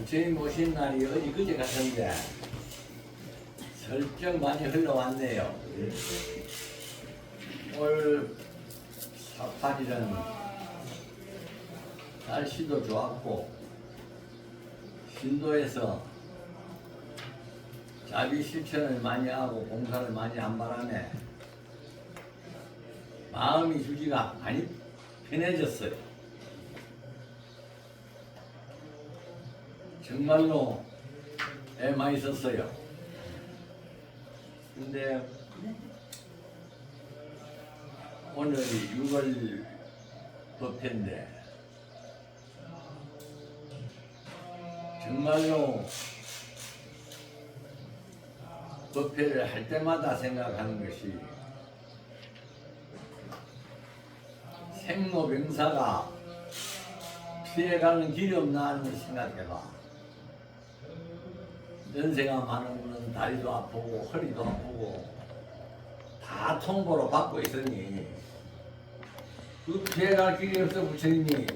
부처님 오신 날이 어디 그제 같은데 설정 많이 흘러왔네요. 올 4.8일은 날씨도 좋았고 신도에서 자비 실천을 많이 하고 봉사를 많이 한 바람에 마음이 주기가 많이 편해졌어요. 정말로 애 많이 썼어요. 근데 오늘이 6월 법회인데 정말로 법회를 할 때마다 생각하는 것이 생로병사가 피해가는 길이 없나 하는 생각해봐. 연세가 많으면 다리도 아프고 허리도 아프고 다 통보로 받고 있으니 그 피해갈 길이 없어 부처님이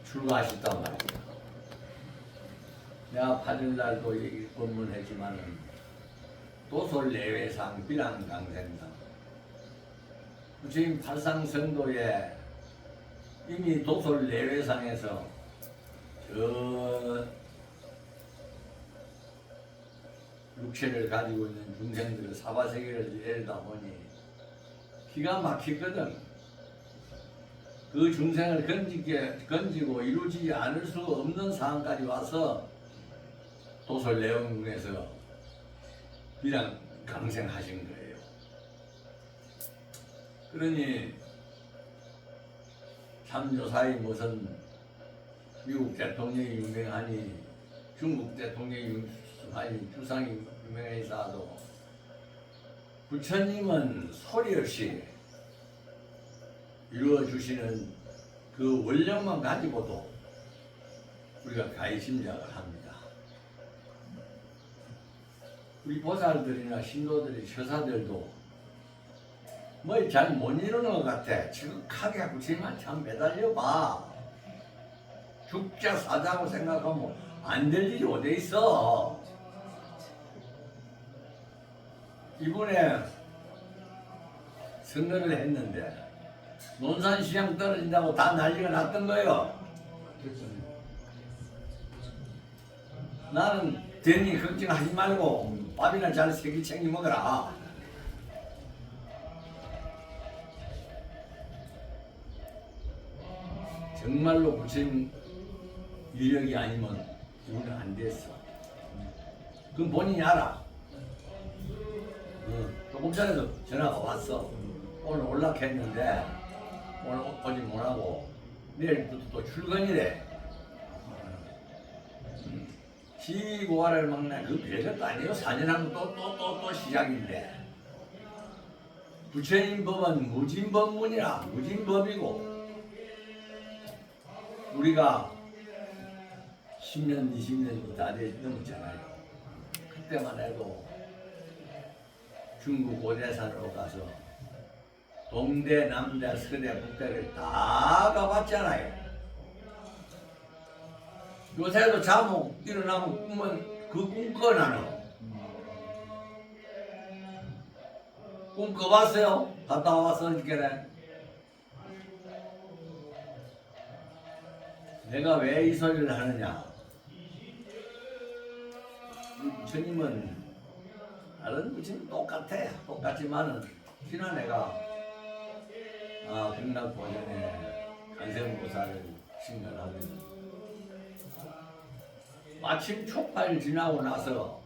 출가하셨단 말이야. 내가 8일날도 법문했지만은 도솔 내외상 비랑강생상 부처님 팔상성도에 이미 도솔 내외상에서 저 육체를 가지고 있는 중생들을 사바세계를 내리다 보니 기가 막히거든. 그 중생을 건지고 이루지 않을 수 없는 상황까지 와서 도솔 내원궁에서 비랑 강생하신 거예요. 그러니 참조사의 무슨 미국 대통령이 유명하니 중국 대통령이 유명하니 주상이 유명해서도 부처님은 소리 없이 이루어주시는 그 원력만 가지고도 우리가 가히심작을 합니다. 우리 보살들이나 신도들이 처사들도 뭘 잘 못 이루는 것 같아. 지극하게 부처님만 참 매달려봐. 죽자 사자고 생각하면 안 될 일이 어디 있어. 이번에 선거를 했는데 논산시장 떨어진다고 다 난리가 났던 거예요. 나는 괜히 걱정하지 말고 밥이나 잘 새끼 챙겨 먹어라. 정말로 부처님 인력이 아니면 이거는 안 됐어. 그건 본인이 알아. 조금 전에도 전화가 왔어. 오늘 올락했는데 오늘 오지 못하고 내일부터 또 출근이래. 시고화를 막나 그 별것도 아니에요. 4년 하면 또 시작인데. 부처님 법은 무진법문이라 무진법이고 우리가 10년, 20년이 다 넘었잖아요. 그때만 해도 중국 오대산으로 가서 동대, 남대, 서대, 북대를 다 가봤잖아요. 요새도 자고 일어나면 꿈은 그 꿈 꿔 나는. 꿈 꿔봤어요? 갔다 와서 어저께는. 내가 왜 이 소리를 하느냐? 부처님은 다른 부처님 똑같아. 똑같지만은 지난 내가 백락보전에 간세음보살을 신견하면 마침 촉발 지나고 나서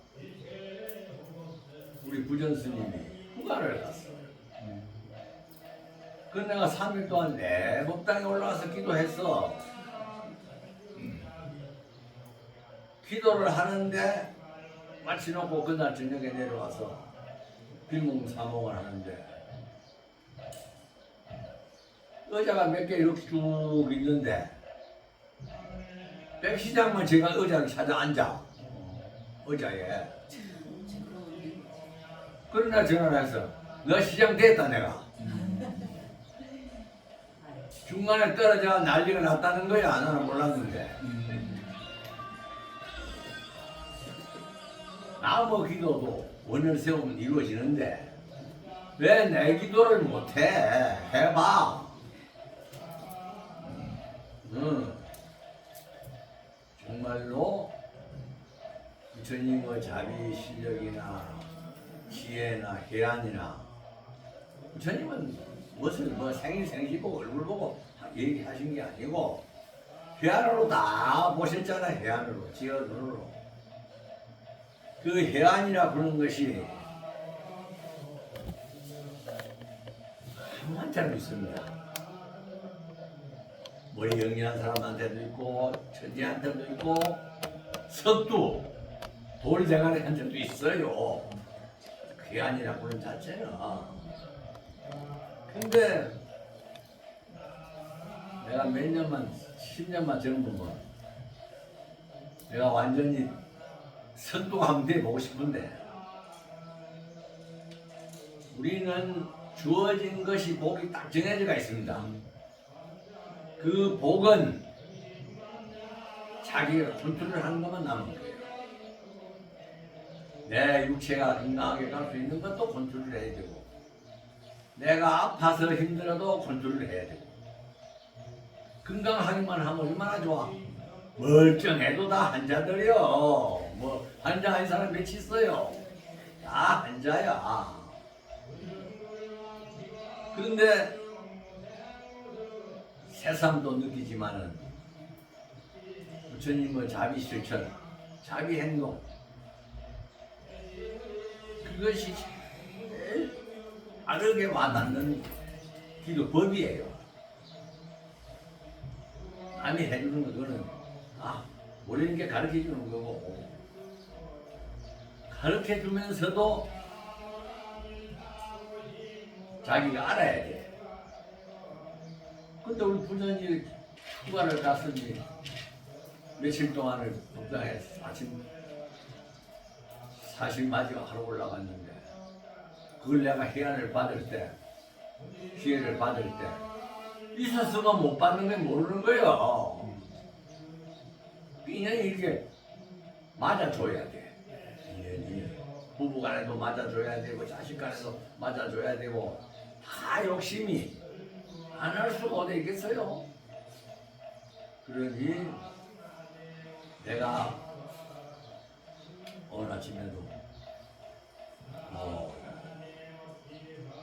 우리 부전스님이 휴가를 갔어. 그래서 내가 3일 동안 내 법당에 올라와서 기도했어. 기도를 하는데 마치놓고 그날 저녁에 내려와서 빌몽사몽을 하는데 의자가 몇 개 이렇게 쭉 있는데 백시장만 제가 의자를 찾아 앉아. 의자에. 그러나 전화를 해서 너 시장 됐다 내가. 중간에 떨어져 난리가 났다는 거야. 나는 몰랐는데. 나무 기도도 원을 세우면 이루어지는데 왜 내 기도를 못해? 해봐. 정말로 부처님의 자비 실력이나 지혜나 해안이나 부처님은 무엇을 생일 생시고 얼굴 보고 얘기하신 게 아니고 해안으로 다 보셨잖아. 해안으로 지혜 눈으로. 그 해안이라 부르는 것이 한한테는 있습니다. 머리 영리한 사람한테도 있고 천지한테도 있고 석두 돌대가리한테도 있어요. 그 해안이라 부르는 자체는. 근데 내가 몇 년만 10년만 젊으면 내가 완전히 선도가 되고 싶은데 우리는 주어진 것이 복이 딱 정해져가 있습니다. 그 복은 자기가 컨트롤 하는 것만 남은 거예요. 내 육체가 건강하게 갈 수 있는 것도 컨트롤 해야 되고 내가 아파서 힘들어도 컨트롤 해야 되고 건강하기만 하면 얼마나 좋아. 멀쩡해도 다 환자들이요. 뭐 환자 아닌 사람 몇이 있어요. 다 환자야. 그런데 새삼도 느끼지만은 부처님의 자비 실천, 자비 행동 그것이 제일 빠르게 와닿는 기도 법이에요. 남이 해주는 그거는 모르는 게 가르쳐 주는 거고 가르쳐 주면서도 자기가 알아야 돼. 근데 우리 부전이 휴가를 갔으니 며칠 동안을 복당해 아침 40마디가 하러 올라갔는데 그걸 내가 해안을 받을 때 기회를 받을 때 있었으면 못 받는 건 모르는 거예요. 그냥 이렇게 맞아줘야 돼. 부부간에도 맞아줘야 되고 자식간에도 맞아줘야 되고 다 욕심이 안 할 수가 어디 있겠어요. 그러니 내가 어느 아침에도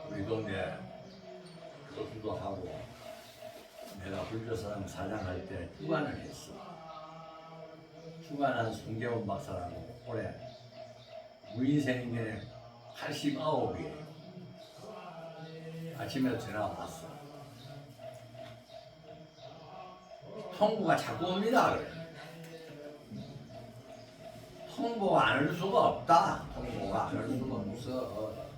우리 동네 교수도 하고 내가 불교사람 사장할 때 주관을 했어. 주관한 송재원 박사라고 올해 무인생년에 89이에요. 아침에 전화 왔어. 통보가 자꾸 옵니다. 그래. 통보가 안 올 수가 없다. 통보가 안 올 수가 없어.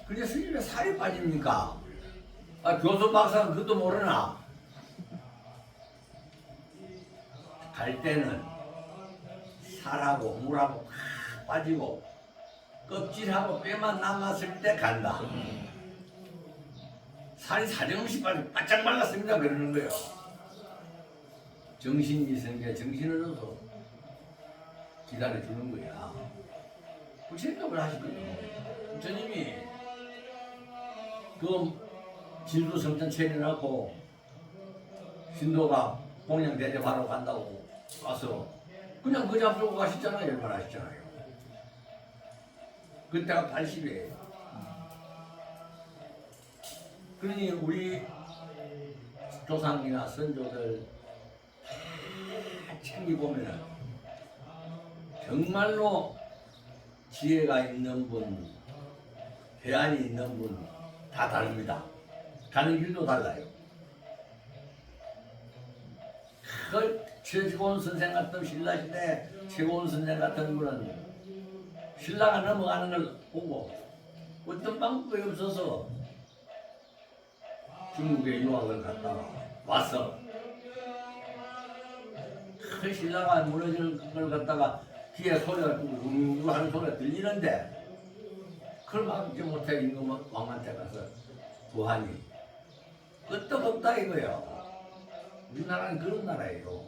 근데 스님이 살이 빠집니까? 교수 박사는 그것도 모르나? 갈 때는 살하고 물하고 팍 빠지고 껍질하고 뼈만 남았을 때 간다. 살이 사정없이 빠지고 바짝 말랐습니다. 그러는 거예요. 정신이 있으니까 정신을 얻어서 기다려주는 거야. 부처님도 하시거든요. 부처님이 그 진수성찬 차려놓고 신도가 공양 대접하러 간다고 와서 그냥 그 잡수고 가시잖아요. 얼마나 하시잖아요. 그때가 80이에요. 그러니 우리 조상이나 선조들 다 챙겨보면은 정말로 지혜가 있는 분, 대안이 있는 분 다 다릅니다. 가는 길도 달라요. 그 최고원 선생 같은 신라시대 최고원 선생 같은 분은 신라가 넘어가는 걸 보고 어떤 방법이 없어서 중국에 유학을 갔다가 와서 그 신라가 무너지는 걸 갖다가 귀에 소리가 웅웅 하는 소리가 들리는데 그걸 막지 못해 임금 왕한테 가서 부하니 끄떡없다 이거요. 우리나라는 그런 나라예요.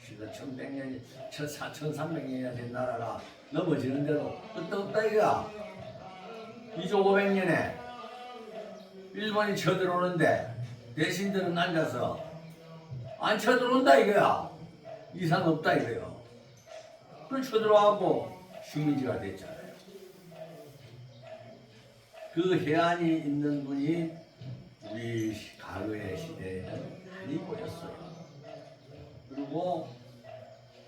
시대 1100년이 1300년이나 된 나라가 넘어지는데도 끄떡없다 이거야. 2조 500년에 일본이 쳐들어오는데 대신들은 앉아서 안 쳐들어온다 이거야. 이상 없다 이거요. 그걸 쳐들어와갖고 식민지가 됐잖아요. 그 해안이 있는 분이 우리 과거의 시대에는 많이 보였어요. 그리고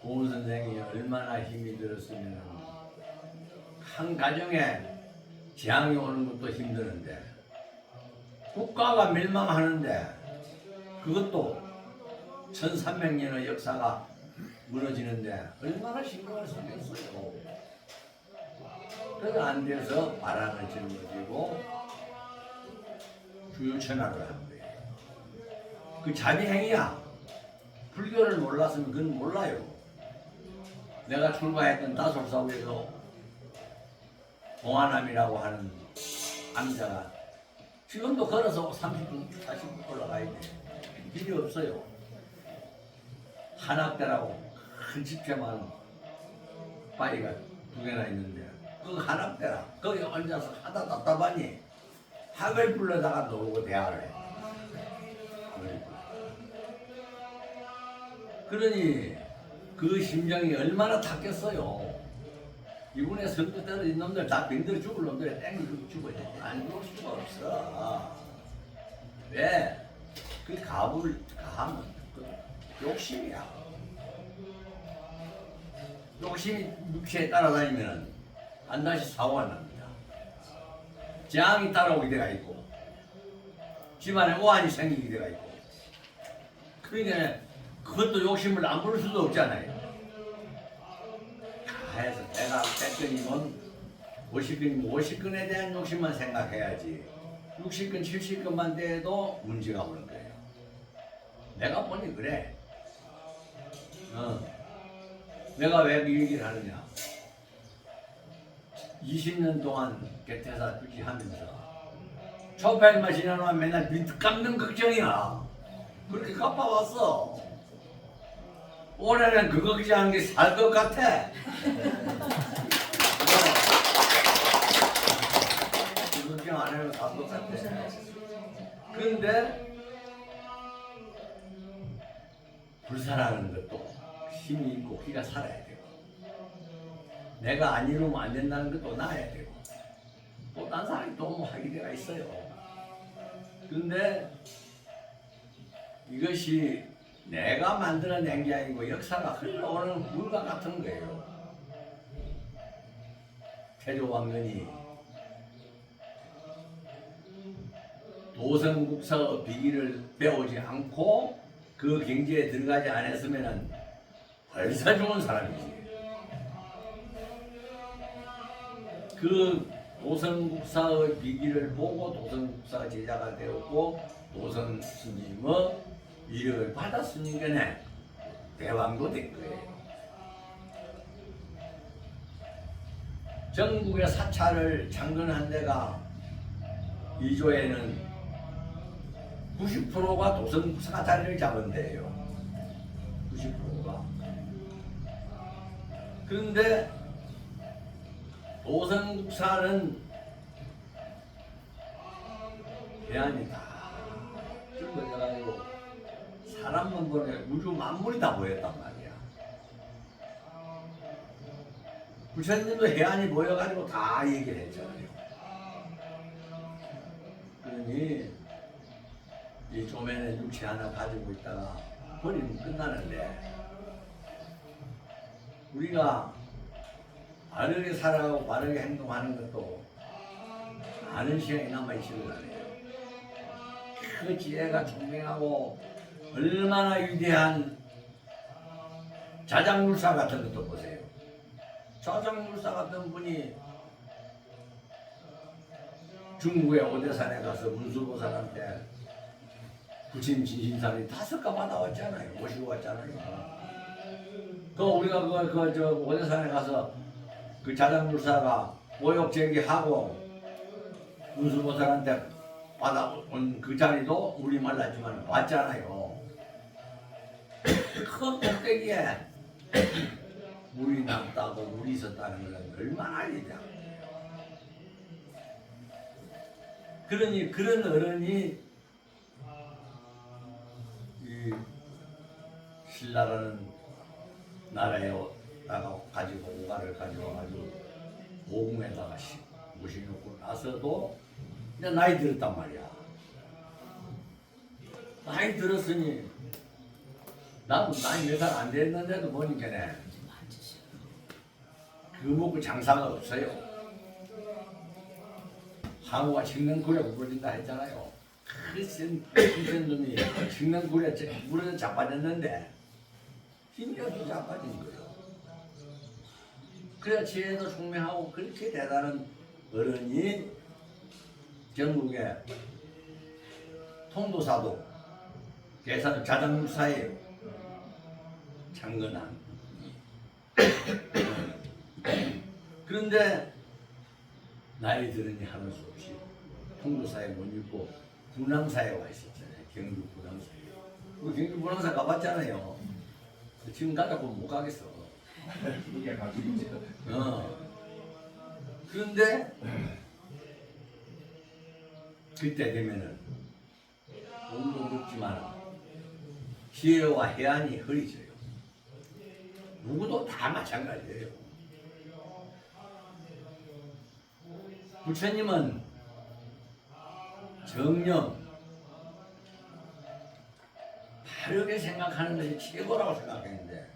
고은 선생이 얼마나 힘이 들었으면 한 가정에 재앙이 오는 것도 힘드는데 국가가 멸망하는데 그것도 1300년의 역사가 무너지는데 얼마나 심각할 수 있겠어요. 그래서 안 돼서 바람을 짊어지고 주유천하를 한 거예요. 그 자비행위야. 불교를 몰랐으면 그건 몰라요. 내가 출가했던 다솔사후에도 동아남이라고 하는 암자가 지금도 걸어서 30분, 40분 올라가야 돼. 길이 없어요. 한악대라고 큰 집채만 바위가 2개나 있는데 그 한악대라 거기 앉아서 하다 답답하니 학을 불러다가 놀고 대화를 해. 그러니 그 심정이 얼마나 탔겠어요. 이분의 성도 떨어진 놈들 다 병들어 죽을 놈들에 땡기고 죽어야 돼. 안 죽을 수가 없어. 왜? 그 가불 가하면 그 욕심이야. 욕심이 육체에 따라다니면 반드시 사고가 납니다. 재앙이 따라오게 돼가 있고 집안에 오한이 생기게 돼가 있고 그러니까 그것도 욕심을 안 부를 수도 없잖아요. 다 해서 내가 100건이면 50건이면 50건에 대한 욕심만 생각해야지 60건 70건만 돼도 문제가 오는 거예요. 내가 보니 그래. 내가 왜 그 얘기를 하느냐. 20년 동안 개태사 유지하면서 초파일만 지나면 맨날 민트 깎는 걱정이야. 그렇게 갚아왔어. 올해는 그 걱정하는 게 살 것 같아. 그 걱정 안 해도 살 것 같아. 그런데 불사라는 것도 힘이 있고 기가 살아야 되고 내가 안 이루면 안 된다는 것도 나야 되고 또 딴 사람이 또 뭐 하기 때가 있어요. 그런데 이것이 내가 만들어낸 게 아니고 역사가 흘러오는 물과 같은 거예요. 태조왕건이 도성국사의 비기를 배우지 않고 그 경지에 들어가지 않았으면 벌써 좋은 사람이지. 그 도성국사의 비기를 보고 도성국사 제자가 되었고 도성 스님의 이력을 받았으니까 대왕도 된 거예요. 전국의 사찰을 창건한 데가 이조에는 90%가 도성국사가 자리를 잡은 데예요. 90%가. 그런데 도성국사는 대안이 다 뚫어져가지고 사람만 보내 우주 만물이 다 보였단 말이야. 부처님도 해안이 모여가지고 다 얘기를 했잖아요. 그러니 이 조면에 육체 하나 가지고 있다가 버리면 끝나는데 우리가 바르게 살아가고 바르게 행동하는 것도 많은 시간이 남아있지는 않아요. 그 지혜가 총명하고 얼마나 위대한 자장물사 같은 것도 보세요. 자장물사 같은 분이 중국의 오대산에 가서 문수보살한테 부친 진심살이 5가 받아왔잖아요. 모시고 왔잖아요. 그 우리가 저 오대산에 가서 그 자장물사가 모욕 제기하고 문수보살한테 받아온 그 자리도 우리말 나지만 왔잖아요. 큰 꼭대기에 물이 남다고 물이 있었다는 건 얼마나 일이야. 그러니 그런 어른이 이 신라라는 나라에 가지고 오가를 가지고 가지고 오궁에다가 무시놓고 나서도 이제 나이 들었단 말이야. 나이 들었으니 나도 나이 몇 살 안 됐는데도 보니까네 그거 먹고 장사가 없어요. 항우가 식능굴에 구부러진다 했잖아요. 큰 놈이 식능굴에 구부러져 자빠졌는데 힘이 없이 자빠진 거예요. 그래야 지혜도 총명하고 그렇게 대단한 어른이 전국에 통도사도 계산 자장사예요. 장건한. 그런데 나이 들으니 하는 수 없이 통도사에 못 있고 분황사에 와 있었잖아요. 경주 분황사에. 우리 경주 분황사 가봤잖아요. 지금 가자고 못 가겠어. 이게 가지고 그런데 그때 되면은 몸도 묻지만 지혜와 해안이 흐리져요. 누구도 다 마찬가지예요. 부처님은 정념, 바르게 생각하는 것이 최고라고 생각했는데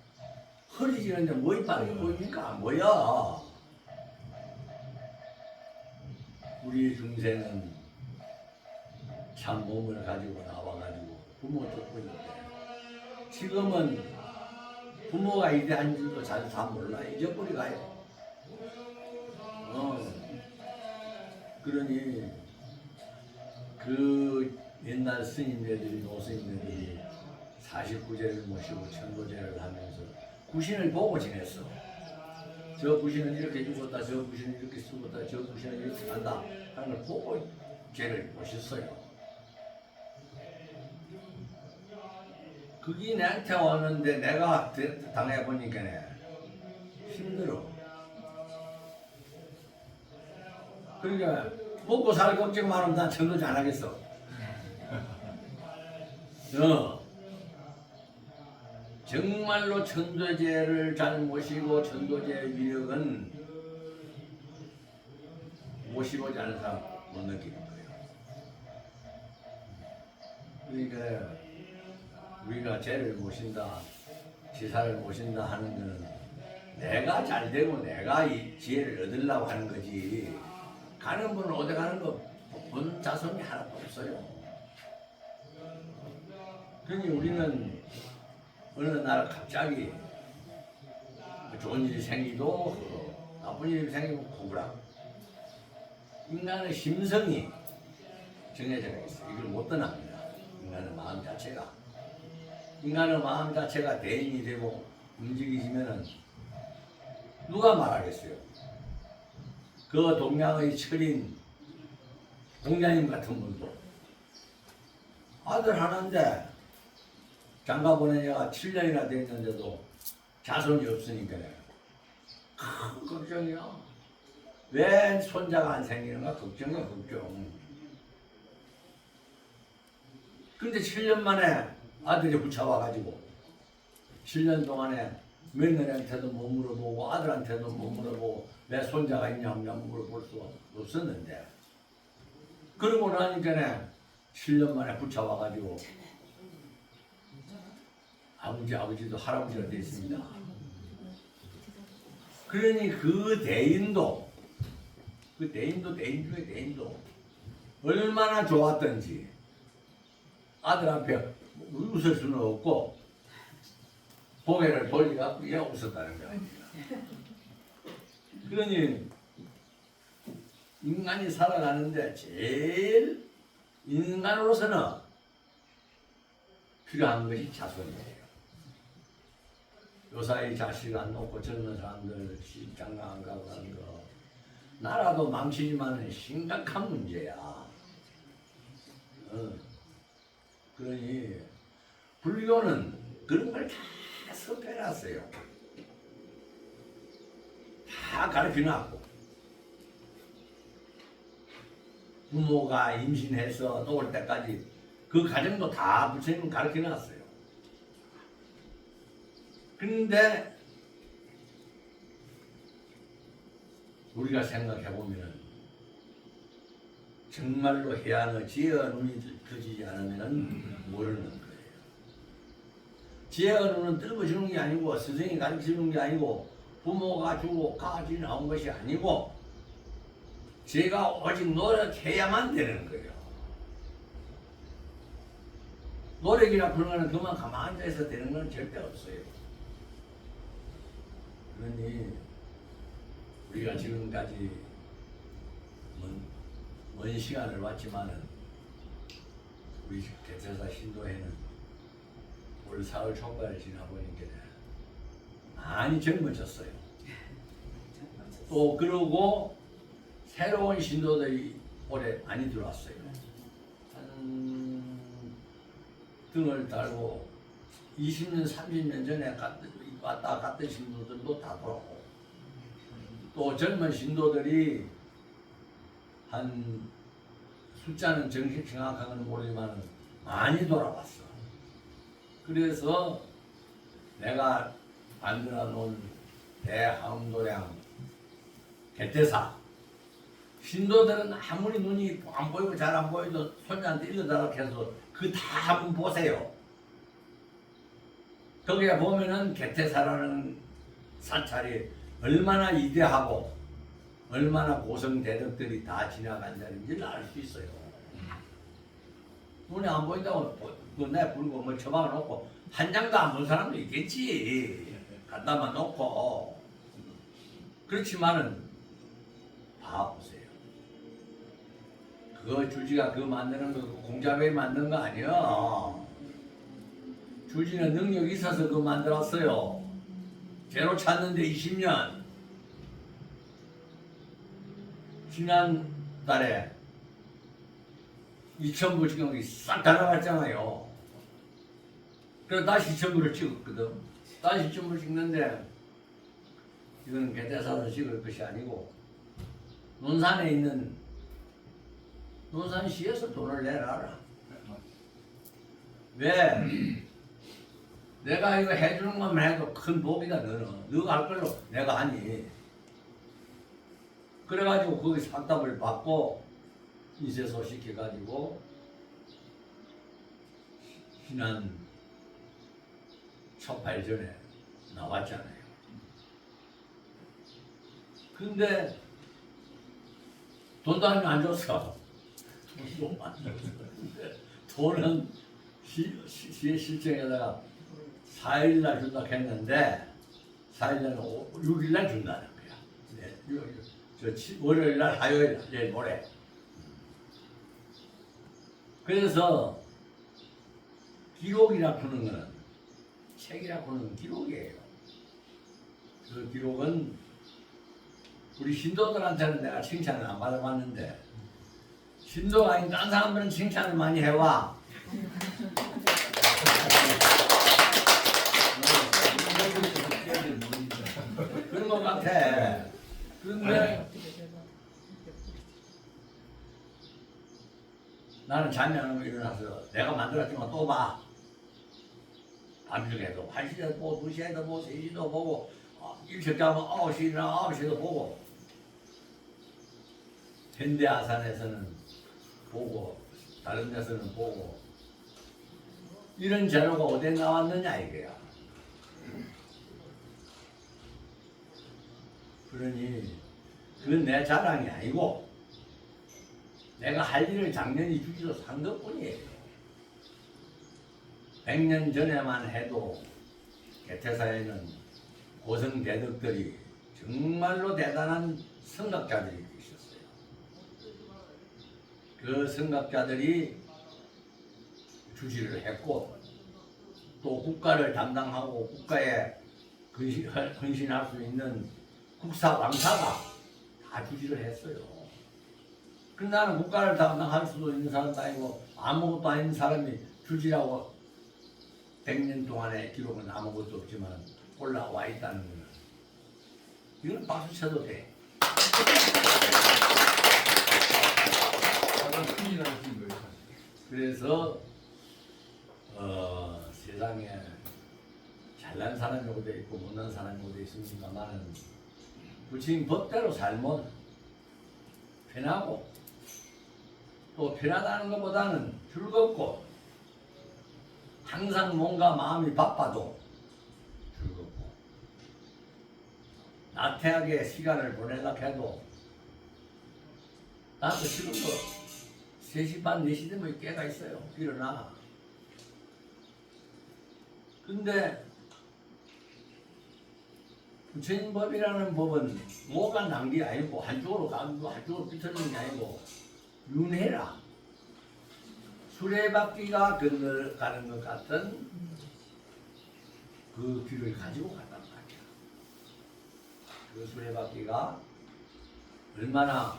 흐리지는데 뭐이 빠르게 보입니까? 뭐야? 우리 중생은 참 몸을 가지고 나와가지고 부모 듣고 있는데 지금은 부모가 이래한 줄도 잘 다 몰라. 잊어버리 가요. 그러니 그 옛날 스님들이 노스님들이 49제를 모시고 천도제를 하면서 구신을 보고 지냈어. 저 구신은 이렇게 죽었다, 저 구신은 이렇게 죽었다, 저 구신은 이렇게 간다 하는 걸 보고 죄를 모셨어요. 그게 내한테 왔는데 내가 당해보니까 힘들어. 그러니까 먹고 살 걱정만 하면 난 천도제 안 하겠어. 정말로 천도제를 잘 모시고 천도제의 위력은 모시고자 하는 사람 못 느끼는 거예요. 그러니까 우리가 죄를 모신다, 지사를 모신다 하는 것은 내가 잘 되고 내가 이 지혜를 얻으려고 하는 거지. 가는 분은 어디 가는 거 본 자손이 하나도 없어요. 그러니 우리는 어느 날 갑자기 좋은 일이 생기도 나쁜 일이 생기고 구부락. 인간의 심성이 정해져 있어요. 이걸 못 떠납니다. 인간의 마음 자체가. 인간의 마음 자체가 대인이 되고 움직이시면은 누가 말하겠어요? 그 동양의 철인 공자님 같은 분도 아들 하나인데 장가 보낸 지가 7년이나 됐는데도 자손이 없으니까 큰 걱정이야. 왜 손자가 안 생기는가 걱정이야 걱정. 근데 7년 만에 아들이 붙여와가지고 7년 동안에 며느리한테도 못 물어보고 아들한테도 못 물어보고 왜 손자가 있냐 없냐 물어볼 수 없었는데 그러고 나니까 7년 만에 붙여와가지고 아버지도 할아버지가 됐습니다. 그러니 그 대인도 대인 중에 대인도 얼마나 좋았던지 아들 앞에 웃을 수는 없고 고개를 돌리고 그냥 웃었다는 거야. 그러니 인간이 살아가는데 제일 인간으로서는 필요한 것이 자손이에요. 요사이 자식 안 놓고 젊은 사람들 장가 안 가고 하는 거 나라도 망치지만 심각한 문제야. 그러니 불교는 그런 걸 다 섭해놨어요. 다 가르쳐놨고 부모가 임신해서 놓을 때까지 그 과정도 다 부처님은 가르쳐놨어요. 근데 우리가 생각해보면은 정말로 해야하는 지혜의 눈이 뜨지 않으면은 모르는 거예요. 지혜의 눈은 뜰거주는 게 아니고 스승이 가르쳐주는 게 아니고 부모가 주고 가지 나온 것이 아니고 제가 오직 노력해야만 되는 거예요. 노력이라 그런 거는 그만 가만히 앉아서 되는 건 절대 없어요. 그러니 우리가 지금까지 먼 시간을 왔지만은 우리 개체사 신도회는 올 사흘 총괄을 지나보니까 많이 젊어졌어요. 또 그러고 새로운 신도들이 올해 많이 들어왔어요. 등을 달고 20년, 30년 전에 왔다 갔던 신도들도 다 돌아오고 또 젊은 신도들이 한 숫자는 정확한 건 모르지만 많이 돌아왔어. 그래서 내가 만들어 놓은 대항도량 개태사 신도들은 아무리 눈이 안 보이고 잘 안 보여도 손자한테 일러달라고 해서 그 다 한번 보세요. 거기에 보면은 개태사라는 사찰이 얼마나 위대하고 얼마나 고성대덕들이 다 지나간 자리인지를 알 수 있어요. 눈에 안 보인다고 내 불고 뭐 처박아 놓고 한 장도 안 본 사람도 있겠지. 갖다만 놓고. 그렇지만은 봐보세요. 그거 주지가 그거 만드는 거 공자배 만든 거 아니야. 주지는 능력이 있어서 그거 만들었어요. 제로 찾는데 20년. 지난달에 2,000부 지경이 싹 다 나갔잖아요. 그래서 다시 2,000부를 찍었거든. 다시 2,000부를 찍는데 이거는 개대사로 찍을 것이 아니고 논산에 있는 논산시에서 돈을 내라라. 왜? 내가 이거 해주는 것만 해도 큰 복이다. 너가 할 걸로 내가 하니. 그래가지고 거기서 확답을 받고 인쇄소 시켜가지고 지난 첫 발전에 나왔잖아요. 근데 돈도 안 줬어. 돈도 안 줬어. 돈은 시에 실정에다가 4일날 준다 했는데 4일날 6일날 준다는 거야. 네, 월요일날 화요일날 내일 모레. 그래서 기록이라 부르는 거는 책이라 부르는 기록이에요. 그 기록은 우리 신도들한테는 내가 칭찬을 안 받아봤는데 신도가 아닌 딴 사람들은 칭찬을 많이 해와. 그런 것 같아. 그런데 나는 잠이 안 오면 일어나서 내가 만들었지만 또 봐. 밤중에도 1시에도 보고 2시에도 보고 3시도 보고 일찍 자면 9시나 9시에도 보고 현대아산에서는 보고 다른 데서는 보고 이런 자료가 어디에 나왔느냐 이거야. 그러니 그건 내 자랑이 아니고 내가 할 일을 작년이 주지로 산 것뿐이에요. 100년 전에만 해도 개태사에는 고성대덕들이 정말로 대단한 성각자들이 있었어요. 그 성각자들이 주지를 했고 또 국가를 담당하고 국가에 헌신할 수 있는 국사 왕사가 다 주지를 했어요. 근데 나는 국가를 담당할 수도 있는 사람도 아니고 아무것도 아닌 사람이 주지라고 100년 동안의 기록은 아무것도 없지만 올라와 있다는 거는 이건 박수 쳐도 돼. 가장 큰일 나신 거예요. 사실. 그래서 세상에 잘난 사람이 어디 있고 못난 사람이 어디 있습니까만은 부처님 법대로 살면 편하고 또 편하다는 것보다는 즐겁고 항상 뭔가 마음이 바빠도 즐겁고 나태하게 시간을 보내려고 해도 나도 지금도 3시 반, 4시 되면 깨가 있어요. 일어나. 근데 부처님 법이라는 법은 뭐가 난 게 아니고 한쪽으로 가고 한쪽으로 비틀리는 게 아니고 윤회라. 수레바퀴가 건너가는 것 같은 그 길을 가지고 갔단 말이야. 그 수레바퀴가 얼마나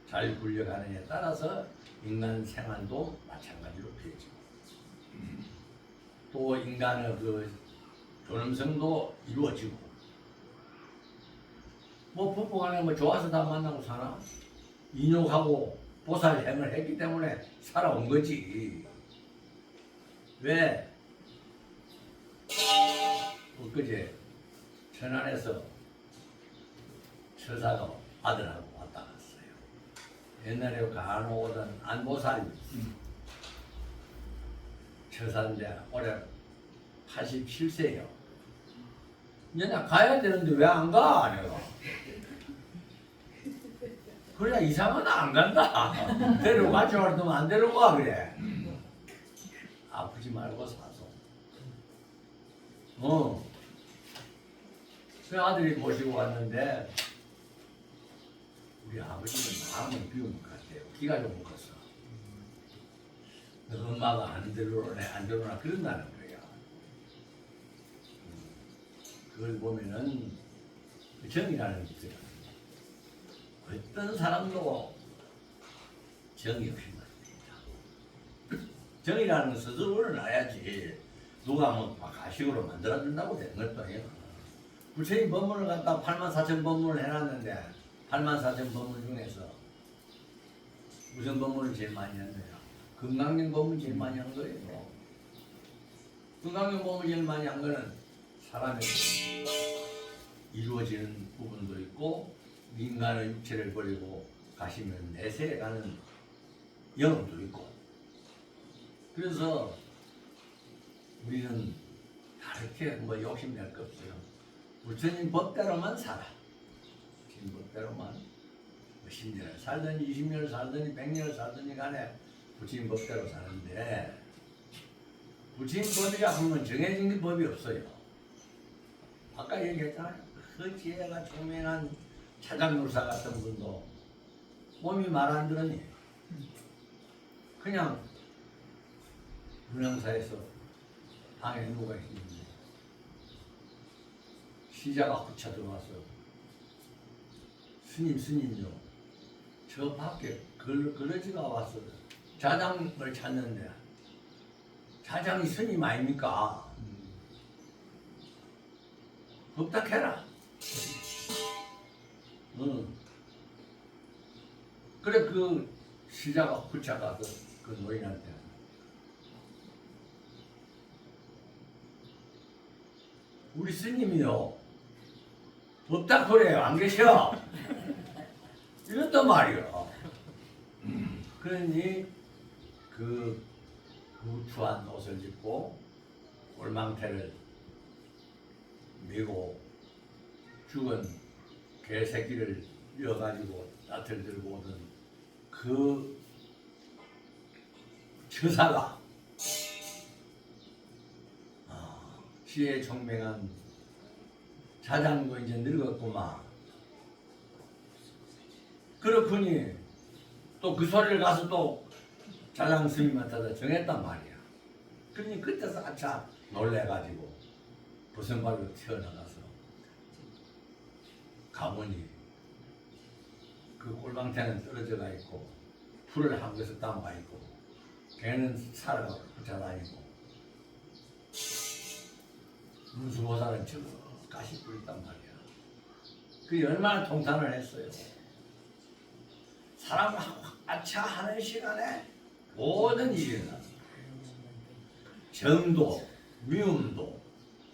잘 굴려가느냐에 따라서 인간 생활도 마찬가지로 되죠. 또 인간의 그 존엄성도 이루어지고 뭐 부부간에 뭐 좋아서 다 만나고 사나? 인욕하고 보살 행을 했기 때문에 살아온 거지. 왜? 엊그제 천안에서 처사가 아들하고 왔다 갔어요. 옛날에 간혹 오던 안보살이 처사인데 올해 87세예요. 이제 나 가야 되는데 왜 안 가? 내가. 그래 이상하다 안 간다. 데려가지 말더면 안 데려가 그래. 아프지 말고 사소. 그 아들이 모시고 왔는데 우리 아버지는 마음이 비운 것 같아요. 기가 좀 먹었어. 너 엄마가 안 데려오네 안 데려오나 그런다는 거야. 그걸 보면은 정이라는 게 있어요. 어떤 사람도 정이 없이 말입니다. 정이라는 건 스스로를 놔야지 누가 뭐 가식으로 만들어준다고 되는 것도 아니에요. 부처님 법문을 갖다 84,000 법문을 해놨는데 84,000 법문 중에서 무슨 법문을 제일 많이 했느냐? 금강경 법문 제일 많이 한 거예요. 금강경 법문 제일 많이 한 거는 사람의 이루어지는 부분도 있고 인간의 육체를 버리고 가시면 내세에 가는 영혼도 있고 그래서 우리는 다르게 뭐 욕심낼 거 없어요. 부처님 법대로만 살아. 부처님 법대로만 10년을 살든지 20년을 살든지 100년을 살든지 간에 부처님 법대로 사는데 부처님 법이라 하면 정해진 법이 없어요. 아까 얘기했잖아요. 그 지혜가 총명한 차장놀사 같은 분도 몸이 말 안 들으니 그냥 분양사에서 방에 누가 있는데 시자가 후차 들어와서 스님요 저 밖에 걸러지가 와서 자장을 찾는데 자장이 스님 아닙니까? 부탁해라. 그래 그 시자가 후차 가서 그 노인한테 우리 스님이요 없다 그래요 안 계셔 이랬단 말이요. 그러니 그 무추한 옷을 입고 올망태를 메고 죽은 개새끼를 이어가지고 낯을 들고 오던 그 처사가 지혜 총명한 자장도 이제 늙었구만. 그렇더니 또 그 소리를 가서 또 자장 스님한테 정했단 말이야. 그러니 그때서 아차 놀래가지고 부선발로 튀어나가서 가보니 그 꼴방태는 떨어져가 있고 풀을 한 곳에 담아 있고 걔는 살아가고 쫓아다니고 문수보살은 저까지 뿌렸단 말이야. 그 얼마나 통탄을 했어요. 사람하고 아차하는 시간에 모든 일이 일어나. 정도, 미움도,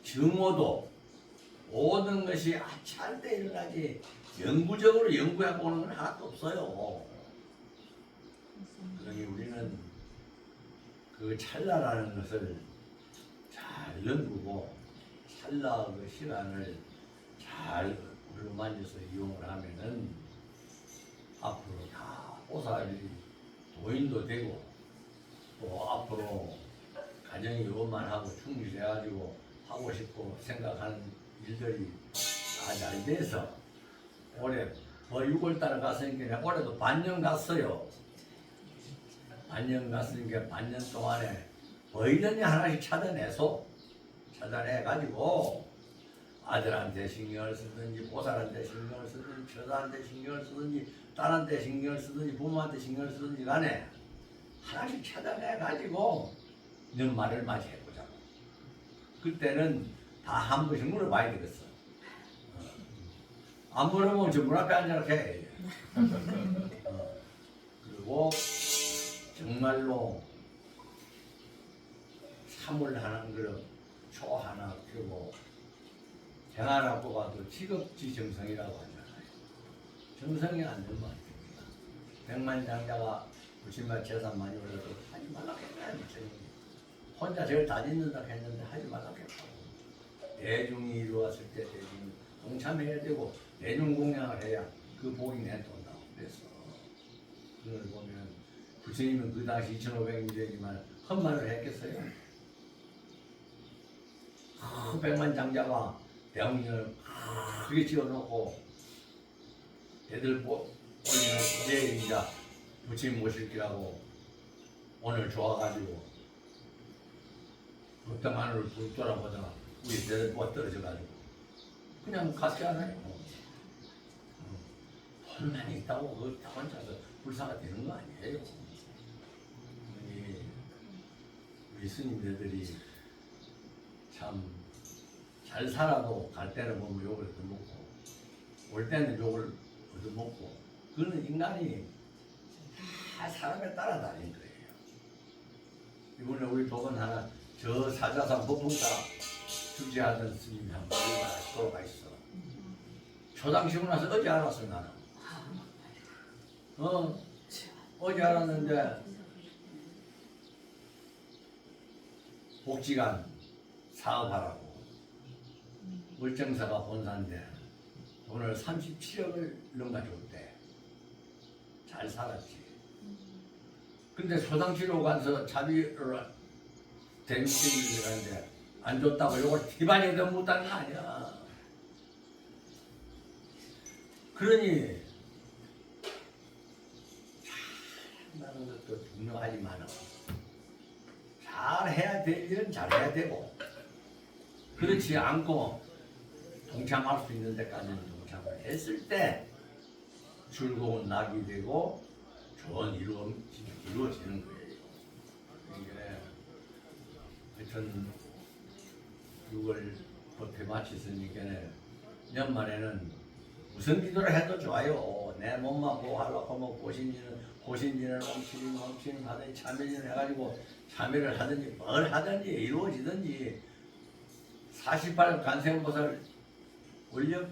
증오도 모든 것이 아차할 때 일어나지 영구적으로 연구해 보는 건 하나도 없어요. 그러니 우리는 그 찰나라는 것을 잘 연구고 찰나 그 시간을 잘 어루만져서 이용을 하면은 앞으로 다 보살이 도인도 되고 또 앞으로 가정이 요만하고 충실해가지고 하고 싶고 생각하는 일들이 다 잘 돼서 올해 뭐 6월달에 갔으니까 올해도 반년 갔어요. 반년 갔으니까 반년 동안에 뭐이든지 하나씩 찾아내가지고 아들한테 신경을 쓰든지 보살한테 신경을 쓰든지 처자한테 신경을 쓰든지 딸한테 신경을 쓰든지 부모한테 신경을 쓰든지 간에 하나씩 찾아내가지고 연말을 맞이해보자고. 그때는 다 한 번씩 물어봐야 되겠어. 안 물어보면 저 문 앞에 앉아라 해. 그리고 정말로 사물 하나 그릇 초 하나 펴고 경 하나 뽑아도 직업지정성이라고 하잖아요. 정성이 안 되면 안 됩니다. 백만장자가 부친만 재산 많이 올려도 하지 말라고 했잖아요. 혼자 저걸 다 짓는다 했는데 하지 말라고 했고 대중이 이루었을 때 대중이 동참해야 되고 대중 공양을 해야 그 복이 내한테 온다고 그래서 그걸 보면 부처님은 그 당시 2500년이지만 헛말을 했겠어요? 백만장자가 대왕전을 크게 지어놓고 애들 올리는 내일 이제 부처님 모실 기라고 오늘 좋아가지고 어떤 하늘을 쭉 돌아보다가 우리 애들 뭐 떨어져가지고 그냥 갔지 않아요. 돈만 있다고 그걸 다 혼자서 불사가 되는 거 아니에요. 우리 스님들이 참 잘 살아도 갈 때는 보면 욕을 얻어먹고 올 때는 욕을 얻어먹고 그거는 인간이 다 사람에 따라다닌 거예요. 이번에 우리 독은 하나 저 사자산 법풍사 주지하던 스님이 한 번 돌아가 있어. 초당시고 나서 어제 알았어 나는. 어제 알았는데 복지관 사업하라고 물정사가 본사인데 돈을 37억을 넘겨줬대. 잘 살았지. 근데 소당치료 가서 자비를 대륙시키려고 하는데 안 줬다고 이걸 기반에도 못하는 거 아니야. 그러니 잘한다는 것도 중요하지만 잘해야 될 일은 잘해야 되고 그렇지 않고 동참할 수 있는 데까지는 동참을 했을 때 즐거운 낙이 되고 좋은 이루어지는 거예요. 이게 하여튼 6월 법회 마쳤으니까 연말에는 무슨 기도를 해도 좋아요. 내 몸만 보호하려고 하면 고신진을 엉치는 하든지 참여진을 해가지고 참여를 하든지 뭘 하든지 이루어지든지 48 관세음보살 원력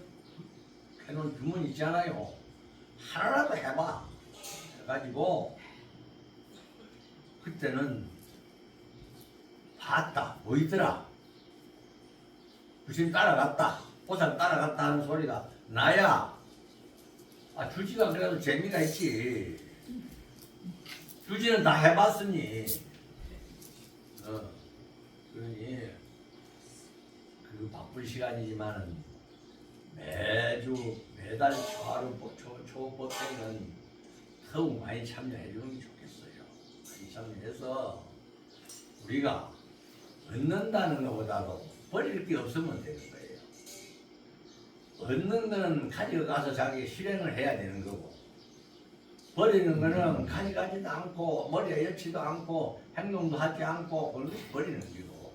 해놓은 주문 있잖아요. 하나라도 해봐. 해가지고 그때는 봤다. 보이더라. 부신 따라갔다. 보살 따라갔다 하는 소리가 나야. 주지가 그래도 재미가 있지. 주지는 다 해봤으니. 그러니 그 바쁜 시간이지만은 매달 초법회는 더욱 많이 참여해 주는 게 좋겠어요. 많이 참여해서 우리가 얻는다는 것보다도 버릴 게 없으면 되는 거예요. 얻는 거는 가져가서 자기 실행을 해야 되는 거고 버리는 거는 가지가지도 않고 머리에 여치도 않고 행동도 하지 않고 그걸 버리는 거고.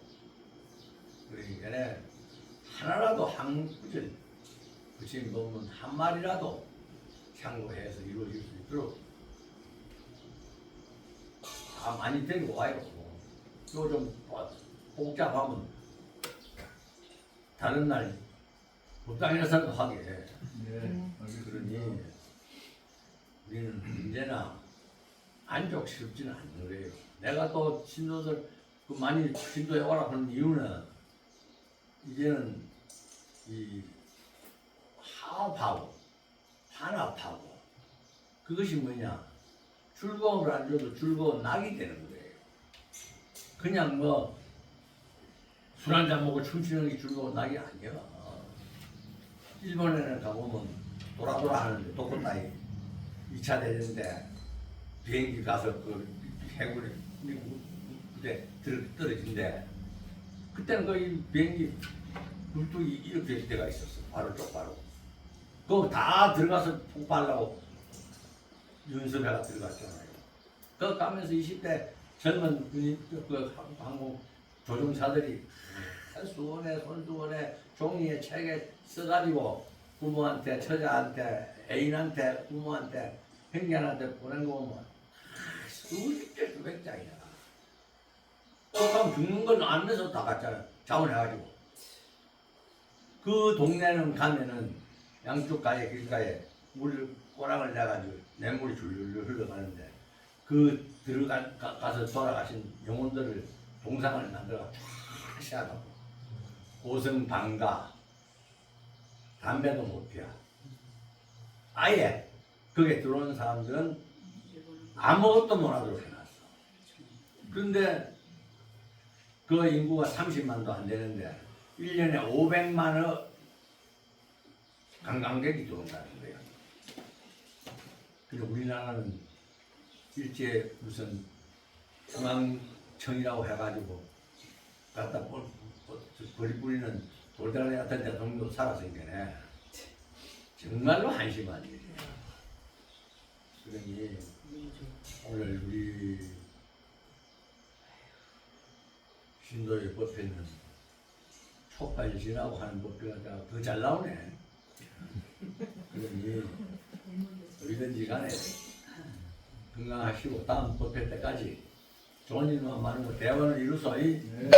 그러니까 하나라도 한 구절 붙인 법문 한 마리라도 참고해서 이루어질 수 있도록 다 많이 데리고 와요. 또 좀 복잡하면 다른 날 법당에서도 하게 해. 네. 그러니 우리는 언제나 만족스럽지는 않는 거예요. 내가 또 신도들 그 많이 신도에 오라 하는 이유는 이제는 이 화합하고 단합하고 그것이 뭐냐 즐거움을 안 줘도 즐거운 낙이 되는 거예요. 그냥 뭐 술 한잔 먹고 춤추는 게 즐거운 낙이 아니야. 일본에는 가보면 돌아돌아 하는데 도코타이 2차 대전 때 비행기 가서 그 해군에 부대 떨어진데 그때는 거의 비행기 물뚝이 이렇게 될 때가 있었어. 바로 쪽바로. 그거 다 들어가서 폭발하고 윤석열가 들어갔잖아요. 그거 가면서 20대 젊은 그 항공 조종사들이 수원에 손수원에 종이에 책에 써가지고 부모한테 처자한테 애인한테 부모한테 형제한테 보낸 거 보면 수십 개 수백 장이야. 그럼 죽는 건 안면서 다 갔잖아. 자원해가지고. 그 동네는 가면은 양쪽 가에 길가에 물 꼬랑을 내가지고 냇물이 줄줄 흘러가는데 그 가서 돌아가신 영혼들을 동상을 만들어 쫙 시하고 고성 방가 담배도 못 피워. 아예 거기에 들어오는 사람들은 아무것도 못 하도록 해놨어. 그런데 그 인구가 30만도 안 되는데 1년에 500만의 관광객이 들어온다는 거예요. 근데 우리나라는 일제 무슨 중앙청이라고 해가지고 갖다 버리 뿌리는 돌다리 같은 데 정도 살았으니까 정말로 한심한 일이에요. 그러니 오늘 우리 신도의 법회는 촉발지라고 하는 법회가 더 잘 나오네. 그러니 어디든지 간에 건강하시고 다음 법회 때까지 좋은 일만 많은 거 대화를 이루소이. 네.